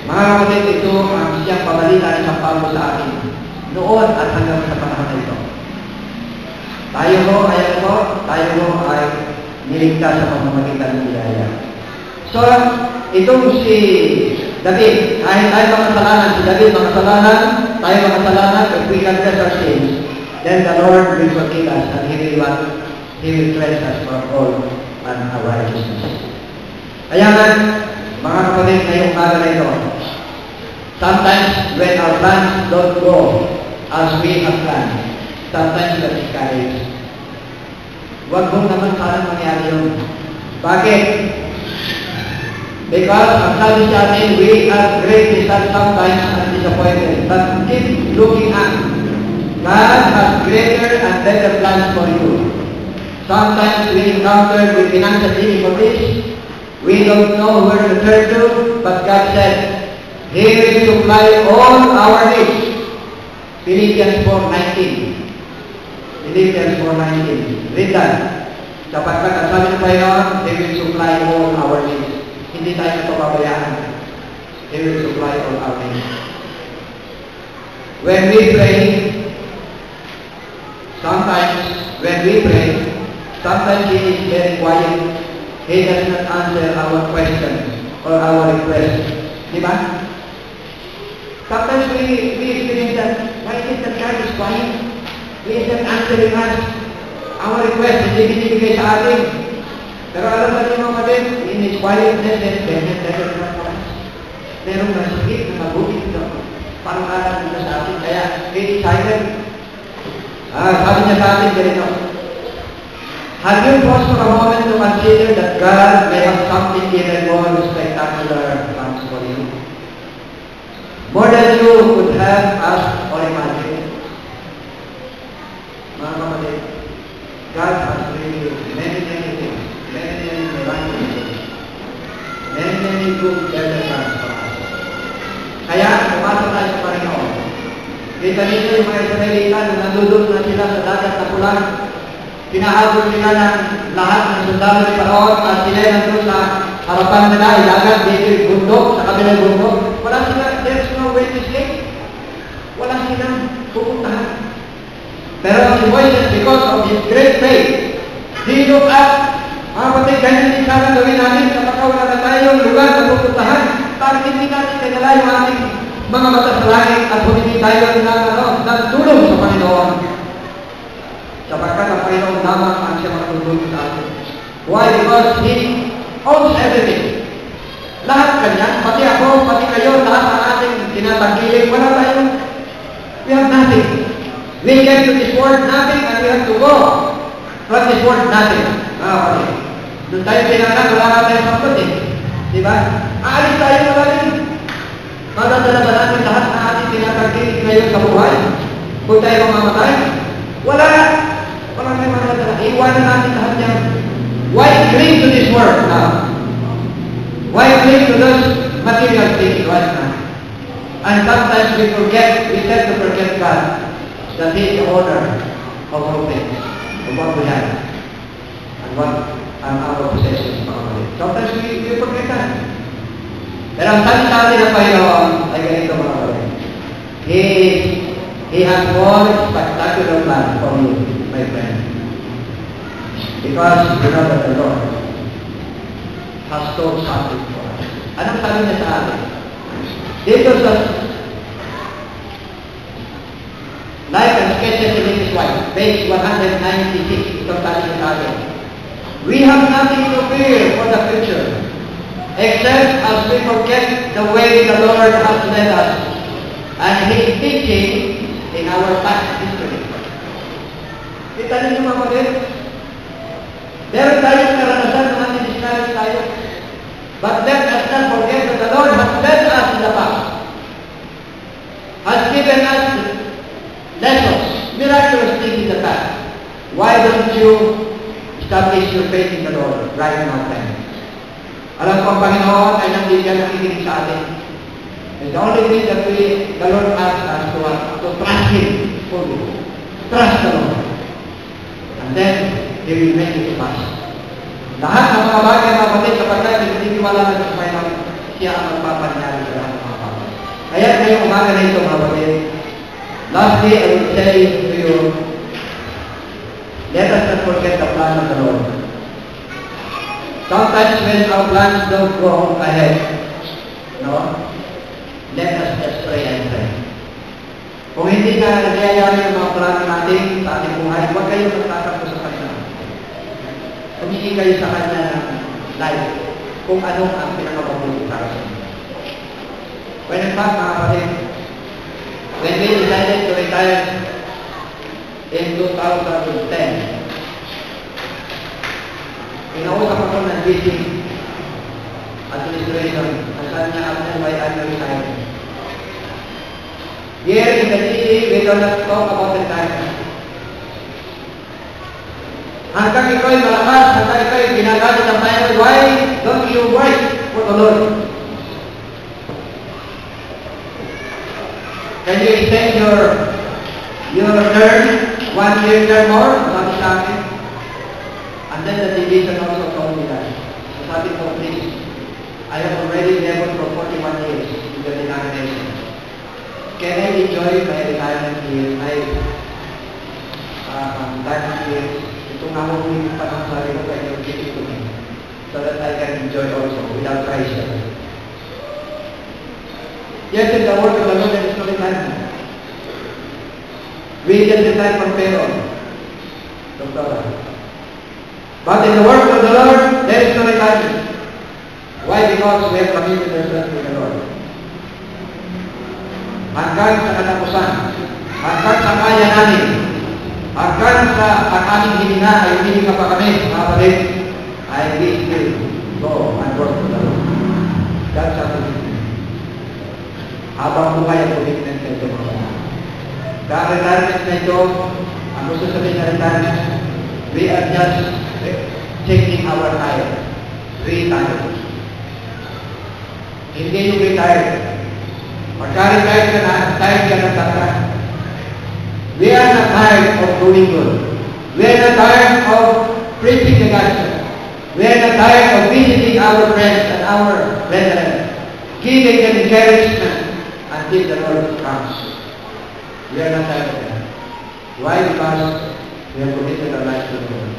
B: Mga kapatid, ito ang siyang pabalita ni San Pablo sa atin noon at hanggang sa panahon na ito. Tayo ay niligtas sa pamamagitan ng biyaya. So, itong si David, kahit tayo makasalanan, si David makasalanan, tayo makasalanan, if we confess our sins, then the Lord will forgive us and He will cleanse us from all unrighteousness. Kaya nga, mga kapatid, ngayong umaga na ito, sometimes when our plans don't go as we have planned, sometimes we are discouraged. Huwag mong naman sana mangyari yun. Bakit? Because ang sabi sa atin, we are greatly sad sometimes and disappointed. But keep looking up. God has greater and better plans for you. Sometimes we encounter with financial difficulties. We don't know where to turn to, but God said, He will supply all our needs. Philippians 4:19. Philippians 4:19. Read that. Sapagkat ang sabi ng Panginoon, He will supply all our needs. Hindi tayo napapabayaan. He will supply all our needs. When we pray, sometimes He is very quiet. He does not answer our questions or our requests. Diba? Sometimes we experience that. Why is it that God is quiet? He is not answering us. Our request, hindi binibigay sa atin. Pero alam ba niyo mga kapatid, in His quietness and better for us. Merong masakit na mabuti ito. Parang alam nila sa atin. Kaya, it is silent. Sabi niya sa atin, ganito. Have you paused for a moment to consider that God may have something even more spectacular plans for you? More than you could have asked or imagined. Mga kapatid, God has really many things, many miraculous, many good better plans for us. Kaya, pumasok tayo sa Panginoon. Kita nito yung mga Israelita na nandudot na sila sa dagat na pulang. Pinahabol nila ng lahat ng sundalo ni Paraon at sila nandun sa harapan nila, ilagan, dito bundok, sa kabilang bundok. Wala sila, there's no way to escape. Wala silang pupuntahan. Pero si Moises, because of his great faith, he looked up, mga kapatid, ganyan din sana gawin natin kapag wala na tayong lugar na pupuntahan. Bakit hindi natin nagala yung ating mga mata sa langit at humingi tayo ng tulong sa Panginoon? Sapagkat ang Panginoon lamang ang siya matulong sa atin. Why? Because He owns everything. Lahat kanya, pati ako, pati kayo, lahat ang ating tinatangkilik, wala tayong, we have nothing. We came to this world nothing and we have to go from this world nothing. Doon tayo pinanganak, wala nga tayo sampot eh. Diba? Aalis tayo malalim. Madadala ba natin lahat na ating tinatangkilik ngayon sa buhay? Kung tayo mamamatay? Wala. Wala tayo madadala. Iwanan natin lahat yan. Why cling to this world now? Why cling to those material things right now? And sometimes we tend to forget God, that He is the owner of all things, of what we have, and what our possessions are. Sometimes we forget that. Pero ang sabi ng Panginoon ay ganito mga kapatid. He has more spectacular plan for you, my friend. Because you know that the Lord has told something for us. Anong sabi niya sa atin? Dito sa Life and Sketches in His Wife, page 196, itong sabi niya sa atin. We have nothing to fear for the future, except as we forget the way the Lord has led us and His teaching in our past history. Kita niyo mga kapatid? Meron tayong karanasan na natin discourage tayo. But let us not forget that the Lord has led us in the past. Has given us lessons, miraculous things in the past. Why don't you establish your faith in the Lord right now, friends? Alam ko ang Panginoon ay nandiyan nakikinig sa atin. And the only thing that the Lord asks us to trust Him fully. Trust the Lord. And then, He will make it to pass. Lahat ng mga bagay mga kapatid, kapagkat pininiwala natin sa Panginoon, siya ang magpapanyari sa lahat ng mga bagay. Kaya ngayong umaga na ito mga kapatid, lastly, I will say to you, let us not forget the plan of the Lord. Sometimes when our plans don't go ahead, let us just pray and pray. Kung hindi na nagyayari yung mga plano natin sa ating buhay, huwag kayo magtatakbo sa Kanya. Humingi kayo sa Kanya ng life kung anong ang pinakapabuti para sa inyo. When in fact, mga kapatid, when we decided to retire in 2010, inausap ako ng GC administration ang sabi niya after why I'm retiring. Here in the GC, we do not talk about retirement. Hanggang ikaw ay malakas, hanggang ikaw ay ginagamit ng Panginoon, why don't you work for the Lord? Can you extend your term, 1 year term more? Sabi sa akin. And then the division also told me that. Sabi ko, please, I have already labored for 41 years in the denomination. Can I enjoy my retirement years, my retirement years? Itong nahuhuling pa ng sarili ko, kaya yung give it to me. So that I can enjoy also without pressure. Yes, in the word of the Lord, there is no retirement. We can retire from payroll. But in the word of the Lord, there is no retirement. Why? Because we have committed ourselves to the Lord. Hanggang sa katapusan, hanggang sa kaya namin, hanggang sa aming hininga ay humihinga pa kami, mga kapatid, I will still go and work for the Lord. That's our commitment. Habang buhay ang commitment na ito, mga kapatid. Kaya retirement na ito, ang gusto sabihin na retirement, we are just checking our time. Retire. Hindi yung retire. Pagka-retire ka na, tired ka na tata. We are not tired of doing good. We are not tired of preaching the gospel. We are not tired of visiting our friends and our brethren, giving them encouragement until the Lord comes. We are not tired of that. Why? Because we have committed our lives to the Lord.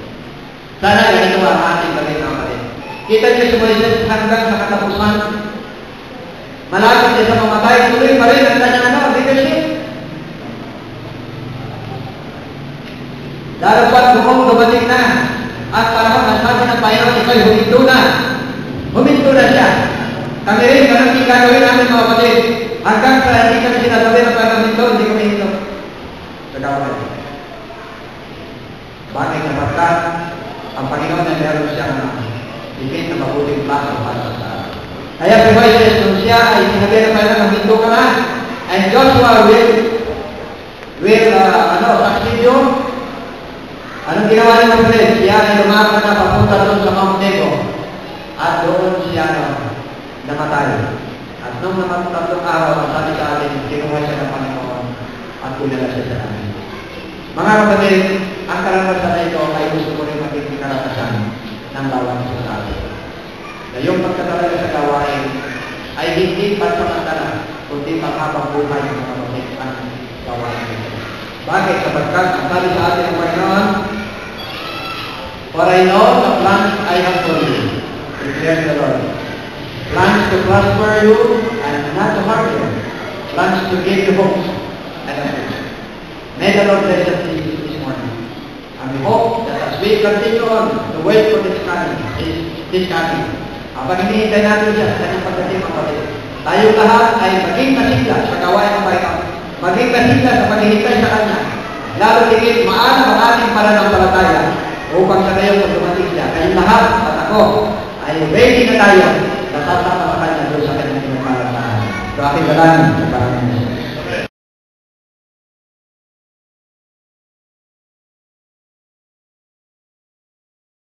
B: Sana ganito ang ating gawin mga kapatid. Kita niyo si Moises hanggang sa katapusan. Malapit niya sa mamatay, tuloy pa rin ang kanyang leadership. Darapat kung dumating na at parang ang sabi ng Panginoon, ikaw'y huminto na. Huminto na siya. Kami rin, ganun din gagawin namin mga kapatid. Hanggang sa hindi kami sinasabi ng pagkaminto, hindi kami hinto. Sa gawin. Bakit napagkat ang Panginoon na meron siyang ibig na mabuting plaso para sa atin. Kaya si Moises, nung siya ay sinabi ng Panginoon, huminto ka na. And Joshua will succeed you. Anong ginawa ni Moises? Siya ay lumaban na papunta doon sa Mount Nebo. At doon siya namatay. At nung tatlong araw, sabi sa atin, kinuha siya ng Panginoon at kunala siya sa amin. Mga kapatid, ang karanasan na ito ay gusto ko rin magiging karanasan ng bawat isa sa atin. Na yung pagkatalaga sa gawain ay hindi pansamantala, kundi panghabang buhay ng mga kapatid ang gawain ito. Bakit? Sapagkat ang sabi sa atin ng Panginoon, for I know the plans I have for you, declares the Lord. Plans to prosper you and not to harm you. Plans to give you hope and a future. May the Lord bless us this morning. And we hope that as we continue on to wait for this coming, habang hinihintay natin siya sa kanyang pagdating mga kapatid, tayo lahat ay maging nasigla sa gawain ng Panginoon. Maging nasigla sa paghihintay sa Kanya. Lalo tingin, maanap ang ating pananampalataya upang sa ngayon pag dumating siya. Kayong lahat at ako ay ready na tayo na sasama sa Kanya doon sa kanyang pinagpalatahan. So aking galang sa parang